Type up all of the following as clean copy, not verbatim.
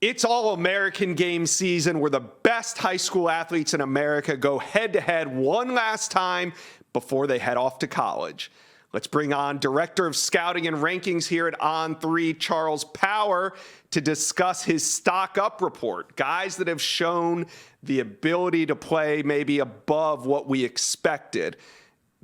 It's All-American game season where the best high school athletes in America go head-to-head one last time before they head off to college. Let's bring on Director of Scouting and Rankings here at On3, Charles Power, to discuss his stock up report. Guys that have shown the ability to play maybe above what we expected.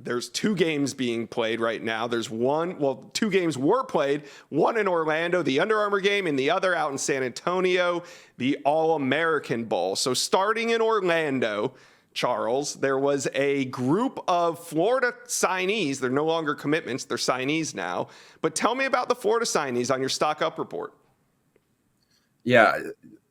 There's two games being played right now. Two games were played, one in Orlando, the Under Armour game, and the other out in San Antonio, the All-American Bowl. So starting in Orlando, Charles, there was a group of Florida signees. They're no longer commitments, they're signees now. But tell me about the Florida signees on your stock up report. Yeah,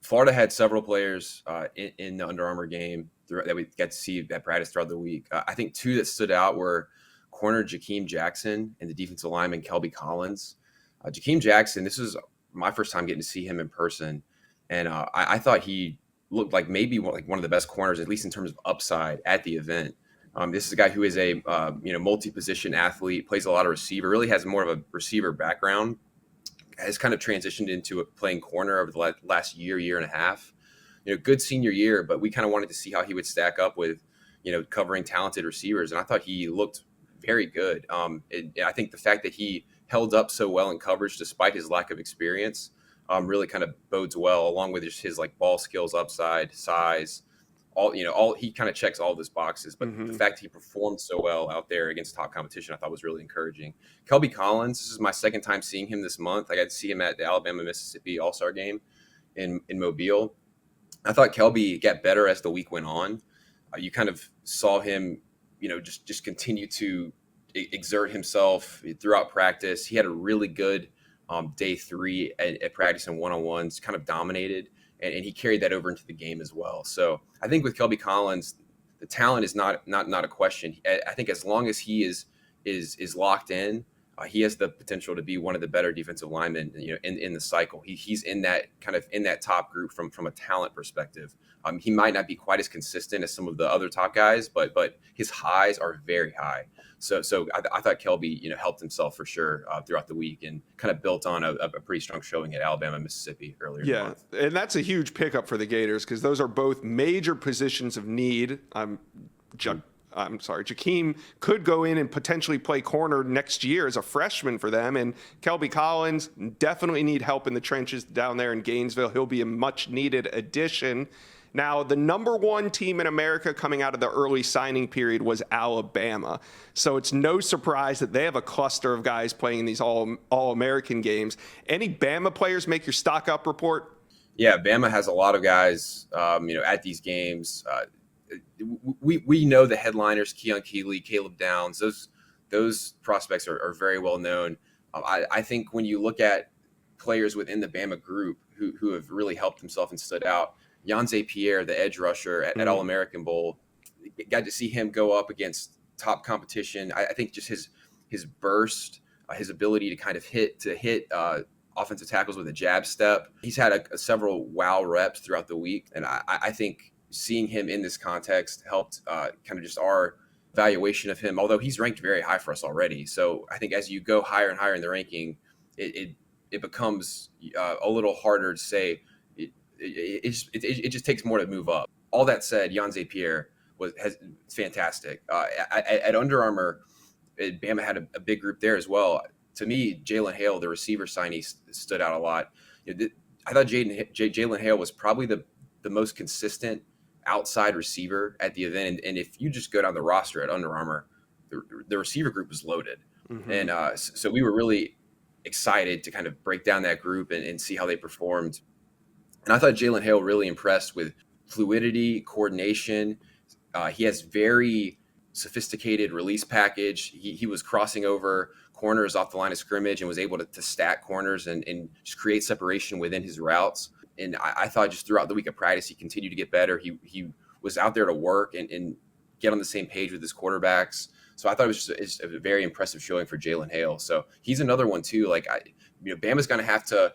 Florida had several players in the Under Armour game that we get to see at practice throughout the week. I think two that stood out were corner Jakeem Jackson and the defensive lineman Kelby Collins. Jakeem Jackson, this is my first time getting to see him in person, and I thought he looked like maybe one of the best corners, at least in terms of upside at the event. This is a guy who is a multi-position athlete, plays a lot of receiver, really has more of a receiver background, has kind of transitioned into playing corner over the last year and a half. Good senior year, but we kind of wanted to see how he would stack up with, covering talented receivers. And I thought he looked very good. I think the fact that he held up so well in coverage, despite his lack of experience, really kind of bodes well, along with his like ball skills, upside, size, he kind of checks all of his boxes. But the fact he performed so well out there against top competition, I thought was really encouraging. Kelby Collins, this is my second time seeing him this month. I got to see him at the Alabama-Mississippi All-Star game in Mobile. I thought Kelby got better as the week went on. You kind of saw him, just continue to exert himself throughout practice. He had a really good day 3 at practice and one-on-ones, kind of dominated, and he carried that over into the game as well. So I think with Kelby Collins, the talent is not a question. I think as long as he is locked in, he has the potential to be one of the better defensive linemen, in the cycle. He's in that top group from a talent perspective. He might not be quite as consistent as some of the other top guys, but his highs are very high. So I thought Kelby, helped himself for sure throughout the week and kind of built on a pretty strong showing at Alabama, Mississippi earlier. Yeah, in the month. And that's a huge pickup for the Gators because those are both major positions of need. Jakeem could go in and potentially play corner next year as a freshman for them. And Kelby Collins definitely need help in the trenches down there in Gainesville. He'll be a much needed addition. Now, the number one team in America coming out of the early signing period was Alabama. So it's no surprise that they have a cluster of guys playing in these all-American games. Any Bama players make your stock up report? Yeah, Bama has a lot of guys, at these games. We know the headliners, Keon Keeley, Caleb Downs, those prospects are very well known. I think when you look at players within the Bama group who have really helped themselves and stood out, Yanze Pierre, the edge rusher at All-American Bowl, got to see him go up against top competition. I think just his burst, his ability to kind of hit offensive tackles with a jab step. He's had several wow reps throughout the week, and I think seeing him in this context helped kind of just our evaluation of him, although he's ranked very high for us already. So I think as you go higher and higher in the ranking, it becomes a little harder to say. It just takes more to move up. All that said, Yanze Pierre is fantastic. At Under Armour, Bama had a big group there as well. To me, Jalen Hale, the receiver signee, stood out a lot. I thought Jalen Hale was probably the most consistent outside receiver at the event. And if you just go down the roster at Under Armour, the receiver group was loaded. And so we were really excited to kind of break down that group and see how they performed. And I thought Jalen Hale really impressed with fluidity, coordination. He has very sophisticated release package. He was crossing over corners off the line of scrimmage and was able to stack corners and just create separation within his routes. And I thought just throughout the week of practice, he continued to get better. He was out there to work and get on the same page with his quarterbacks. So I thought it was just a very impressive showing for Jalen Hale. So he's another one too. Bama's going to have to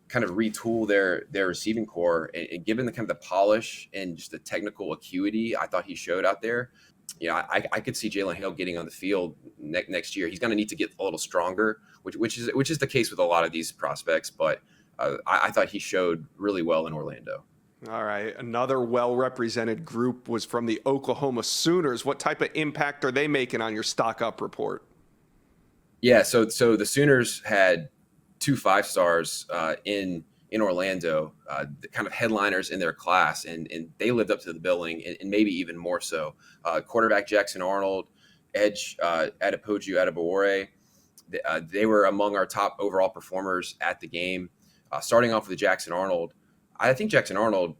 kind of retool their receiving core, and given the kind of the polish and just the technical acuity I thought he showed out there, I could see Jalen Hale getting on the field next year. He's going to need to get a little stronger, which is the case with a lot of these prospects. But I thought he showed really well in Orlando. All right. Another well-represented group was from the Oklahoma Sooners. What type of impact are they making on your stock up report? Yeah, so the Sooners had 2 5-stars in Orlando, the kind of headliners in their class, and they lived up to the billing, and maybe even more so. Quarterback Jackson Arnold, edge Adepoju Adebawore, they were among our top overall performers at the game. Starting off with Jackson Arnold, I think Jackson Arnold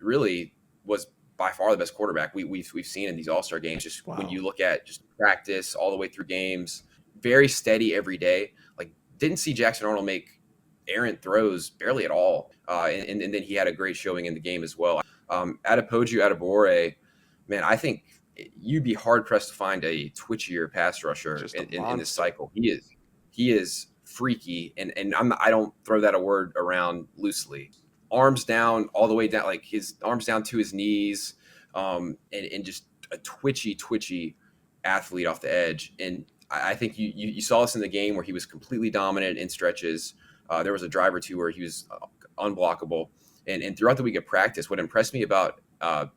really was by far the best quarterback we've seen in these All-Star games. Just When you look at just practice all the way through games, very steady every day. Like, didn't see Jackson Arnold make errant throws barely at all, and then he had a great showing in the game as well. Adepoju Adebawore, man, I think you'd be hard pressed to find a twitchier pass rusher in this cycle. He is freaky, and I don't throw that a word around loosely. Arms down all the way down, like his arms down to his knees, and just a twitchy athlete off the edge. And I think you saw this in the game where he was completely dominant in stretches. There was a drive or two where he was unblockable. And throughout the week of practice, what impressed me about Adepoju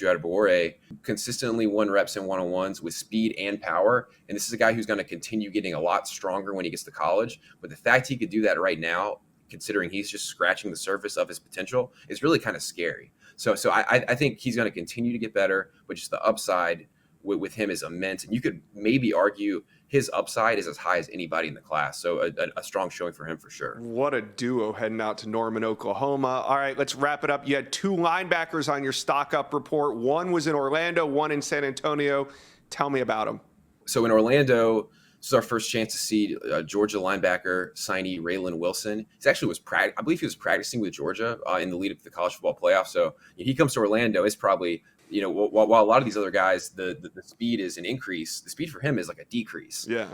Adebawore, consistently won reps in one-on-ones with speed and power. And this is a guy who's going to continue getting a lot stronger when he gets to college. But the fact he could do that right now, considering he's just scratching the surface of his potential, is really kind of scary. So I think he's going to continue to get better, but just the upside with him is immense. And you could maybe argue his upside is as high as anybody in the class. So a strong showing for him for sure. What a duo heading out to Norman, Oklahoma. All right, let's wrap it up. You had 2 linebackers on your stock up report. One was in Orlando, one in San Antonio. Tell me about them. So in Orlando, this is our first chance to see Georgia linebacker signee Raylan Wilson. He actually I believe he was practicing with Georgia in the lead up to the college football playoff. So he comes to Orlando. It's probably, while a lot of these other guys, the speed is an increase, the speed for him is like a decrease. Yeah.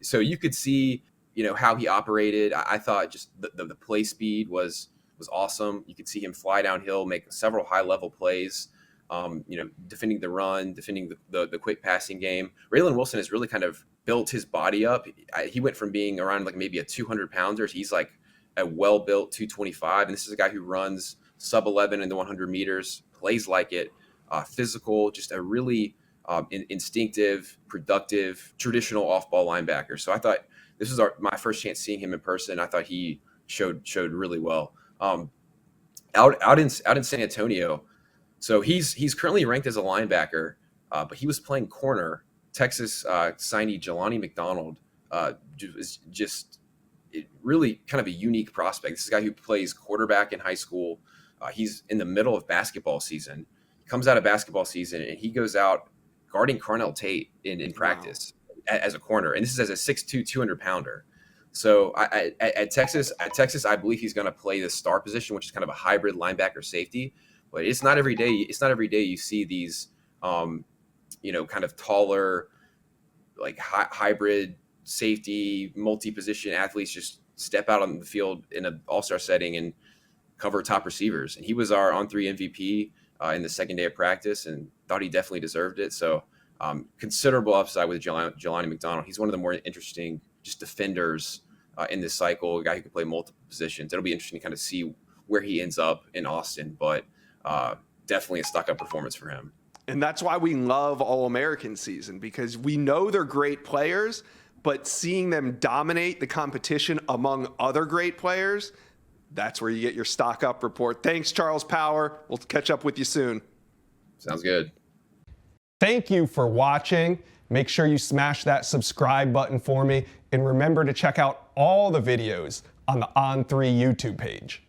So you could see, how he operated. I thought just the play speed was awesome. You could see him fly downhill, make several high level plays. Defending the run, defending the quick passing game. Raylan Wilson has really kind of built his body up. He went from being around like maybe a 200 pounder. He's like a well-built 225. And this is a guy who runs sub 11 in the 100 meters, plays like it, physical, just a really instinctive, productive, traditional off-ball linebacker. So I thought this was my first chance seeing him in person. I thought he showed really well. Out in San Antonio, so he's currently ranked as a linebacker, but he was playing corner. Texas signee Jelani McDonald is just really kind of a unique prospect. This is a guy who plays quarterback in high school. He's in the middle of basketball season. He comes out of basketball season, and he goes out guarding Carnell Tate in practice as a corner. And this is as a 6'2", 200-pounder. So at Texas, I believe he's going to play the star position, which is kind of a hybrid linebacker safety. But it's not every day. It's not every day you see these, kind of taller, like hybrid safety, multi-position athletes just step out on the field in an all-star setting and cover top receivers. And he was our on-3 MVP in the second day of practice, and thought he definitely deserved it. So considerable upside with Jelani McDonald. He's one of the more interesting just defenders in this cycle. A guy who can play multiple positions. It'll be interesting to kind of see where he ends up in Austin, but definitely a stock-up performance for him. And that's why we love All-American season, because we know they're great players, but seeing them dominate the competition among other great players, that's where you get your stock-up report. Thanks, Charles Power. We'll catch up with you soon. Sounds good. Thank you for watching. Make sure you smash that subscribe button for me, and remember to check out all the videos on the On3 YouTube page.